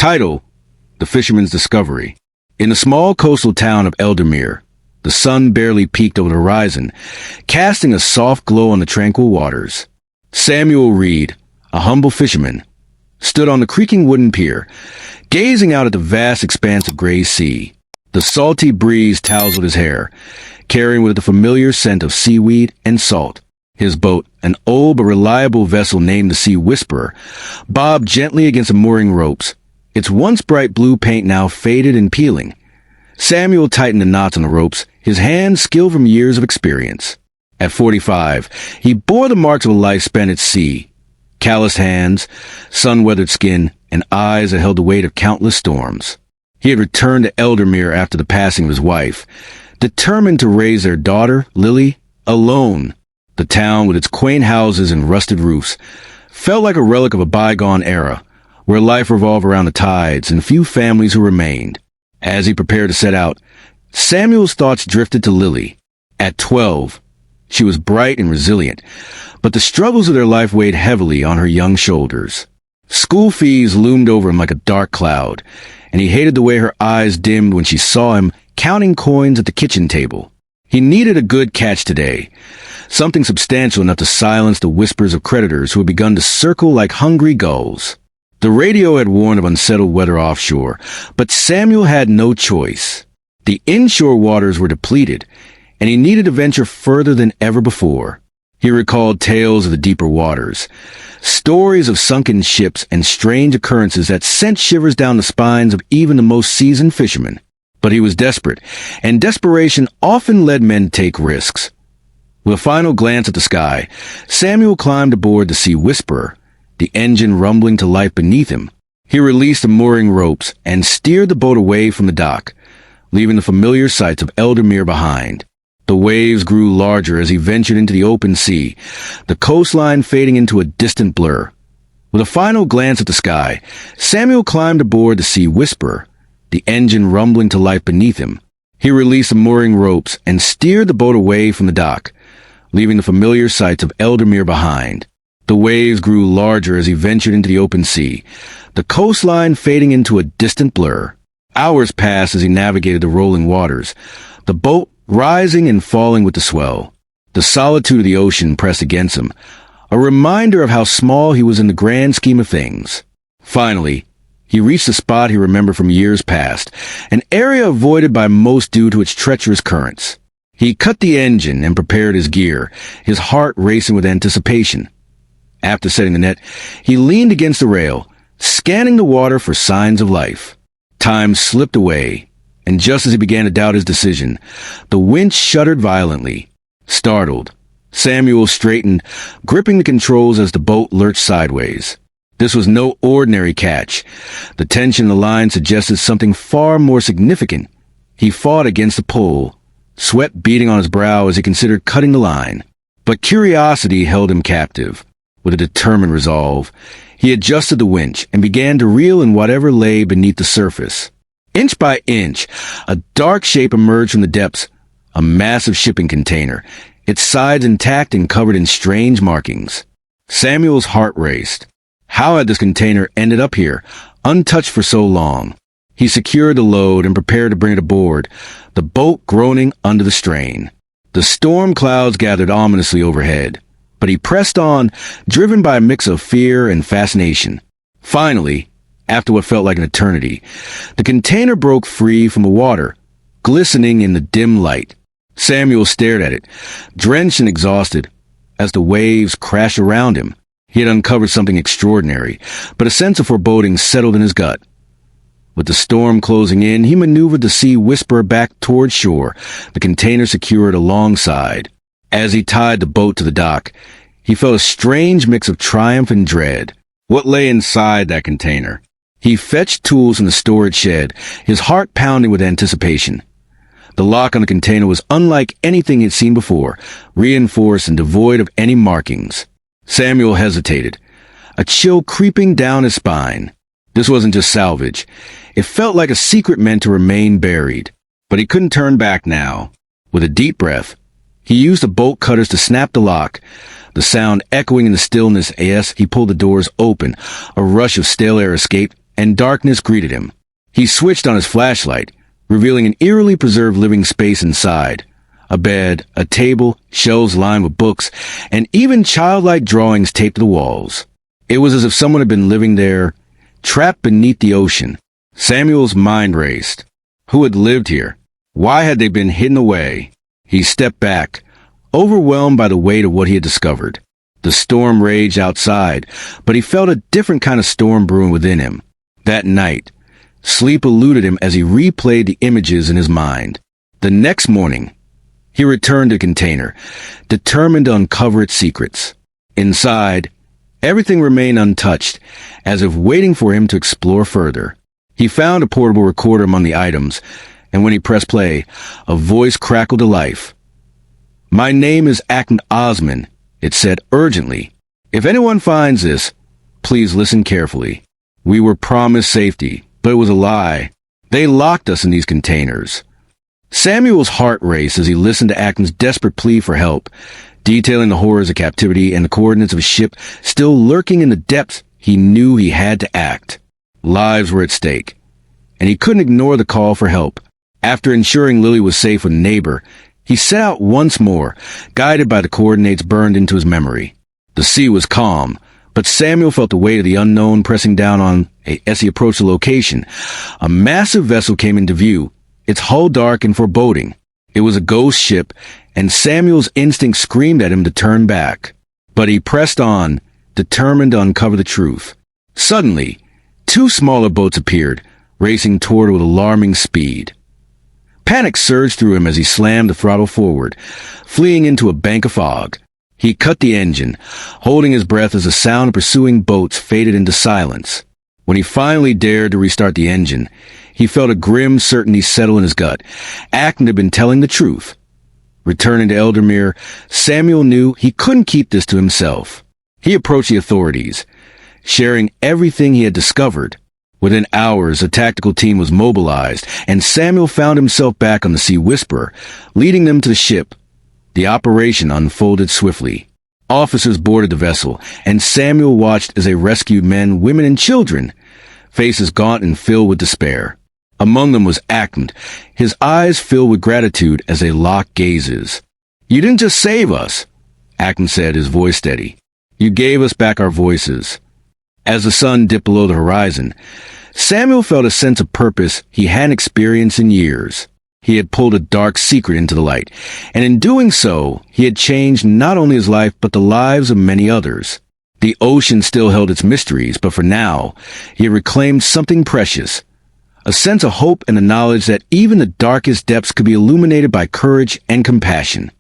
Title: The Fisherman's Discovery. In the small coastal town of Eldermere, the sun barely peeked over the horizon, casting a soft glow on the tranquil waters. Samuel Reed, a humble fisherman, stood on the creaking wooden pier, gazing out at the vast expanse of gray sea. The salty breeze tousled his hair, carrying with it the familiar scent of seaweed and salt. His boat, an old but reliable vessel named the Sea Whisperer, bobbed gently against the mooring ropes, its once bright blue paint now faded and peeling. Samuel tightened the knots on the ropes, his hands skilled from years of experience. At 45, he bore the marks of a life spent at sea: calloused hands, sun-weathered skin, and eyes that held the weight of countless storms. He had returned to Eldermere after the passing of his wife, determined to raise their daughter, Lily, alone. The town, with its quaint houses and rusted roofs, felt like a relic of a bygone era, where life revolved around the tides and few families who remained. As he prepared to set out, Samuel's thoughts drifted to Lily. At 12, she was bright and resilient, but the struggles of their life weighed heavily on her young shoulders. School fees loomed over him like a dark cloud, and he hated the way her eyes dimmed when she saw him counting coins at the kitchen table. He needed a good catch today, something substantial enough to silence the whispers of creditors who had begun to circle like hungry gulls. The radio had warned of unsettled weather offshore, but Samuel had no choice. The inshore waters were depleted, and he needed to venture further than ever before. He recalled tales of the deeper waters, stories of sunken ships and strange occurrences that sent shivers down the spines of even the most seasoned fishermen. But he was desperate, and desperation often led men to take risks. With a final glance at the sky, Samuel climbed aboard the Sea Whisperer, the engine rumbling to life beneath him. He released the mooring ropes and steered the boat away from the dock, leaving the familiar sights of Eldermere behind. The waves grew larger as he ventured into the open sea, the coastline fading into a distant blur. With a final glance at the sky, Samuel climbed aboard the Sea Whisperer, the engine rumbling to life beneath him. He released the mooring ropes and steered the boat away from the dock, leaving the familiar sights of Eldermere behind. The waves grew larger as he ventured into the open sea, the coastline fading into a distant blur. Hours passed as he navigated the rolling waters, the boat rising and falling with the swell. The solitude of the ocean pressed against him, a reminder of how small he was in the grand scheme of things. Finally, he reached a spot he remembered from years past, an area avoided by most due to its treacherous currents. He cut the engine and prepared his gear, his heart racing with anticipation. After setting the net, he leaned against the rail, scanning the water for signs of life. Time slipped away, and just as he began to doubt his decision, the winch shuddered violently. Startled, Samuel straightened, gripping the controls as the boat lurched sideways. This was no ordinary catch. The tension in the line suggested something far more significant. He fought against the pull, sweat beading on his brow as he considered cutting the line. But curiosity held him captive. With a determined resolve, he adjusted the winch and began to reel in whatever lay beneath the surface. Inch by inch, a dark shape emerged from the depths, a massive shipping container, its sides intact and covered in strange markings. Samuel's heart raced. How had this container ended up here, untouched for so long? He secured the load and prepared to bring it aboard, the boat groaning under the strain. The storm clouds gathered ominously overhead, but he pressed on, driven by a mix of fear and fascination. Finally, after what felt like an eternity, the container broke free from the water, glistening in the dim light. Samuel stared at it, drenched and exhausted, as the waves crashed around him. He had uncovered something extraordinary, but a sense of foreboding settled in his gut. With the storm closing in, he maneuvered the Sea Whisperer back toward shore, the container secured alongside. As he tied the boat to the dock, he felt a strange mix of triumph and dread. What lay inside that container? He fetched tools from the storage shed, his heart pounding with anticipation. The lock on the container was unlike anything he had seen before, reinforced and devoid of any markings. Samuel hesitated, a chill creeping down his spine. This wasn't just salvage. It felt like a secret meant to remain buried. But he couldn't turn back now. With a deep breath, he used the bolt cutters to snap the lock, the sound echoing in the stillness as he pulled the doors open. A rush of stale air escaped, and darkness greeted him. He switched on his flashlight, revealing an eerily preserved living space inside. A bed, a table, shelves lined with books, and even childlike drawings taped to the walls. It was as if someone had been living there, trapped beneath the ocean. Samuel's mind raced. Who had lived here? Why had they been hidden away? He stepped back, overwhelmed by the weight of what he had discovered. The storm raged outside, but he felt a different kind of storm brewing within him. That night, sleep eluded him as he replayed the images in his mind. The next morning, he returned to the container, determined to uncover its secrets. Inside, everything remained untouched, as if waiting for him to explore further. He found a portable recorder among the items, and when he pressed play, a voice crackled to life. "My name is Ahmed Osman," it said urgently. "If anyone finds this, please listen carefully. We were promised safety, but it was a lie. They locked us in these containers." Samuel's heart raced as he listened to Ahmed's desperate plea for help, detailing the horrors of captivity and the coordinates of a ship still lurking in the depths. He knew he had to act. Lives were at stake, and he couldn't ignore the call for help. After ensuring Lily was safe with a neighbor, he set out once more, guided by the coordinates burned into his memory. The sea was calm, but Samuel felt the weight of the unknown pressing down on as he approached the location. A massive vessel came into view, its hull dark and foreboding. It was a ghost ship, and Samuel's instinct screamed at him to turn back. But he pressed on, determined to uncover the truth. Suddenly, two smaller boats appeared, racing toward it with alarming speed. Panic surged through him as he slammed the throttle forward, fleeing into a bank of fog. He cut the engine, holding his breath as the sound of pursuing boats faded into silence. When he finally dared to restart the engine, he felt a grim certainty settle in his gut. Ahmed had been telling the truth. Returning to Eldermere, Samuel knew he couldn't keep this to himself. He approached the authorities, sharing everything he had discovered. Within hours, a tactical team was mobilized, and Samuel found himself back on the Sea Whisperer, leading them to the ship. The operation unfolded swiftly. Officers boarded the vessel, and Samuel watched as they rescued men, women, and children, faces gaunt and filled with despair. Among them was Ahmed, his eyes filled with gratitude as they locked gazes. "You didn't just save us," Ahmed said, his voice steady. "You gave us back our voices." As the sun dipped below the horizon, Samuel felt a sense of purpose he hadn't experienced in years. He had pulled a dark secret into the light, and in doing so, he had changed not only his life but the lives of many others. The ocean still held its mysteries, but for now, he had reclaimed something precious. A sense of hope and the knowledge that even the darkest depths could be illuminated by courage and compassion.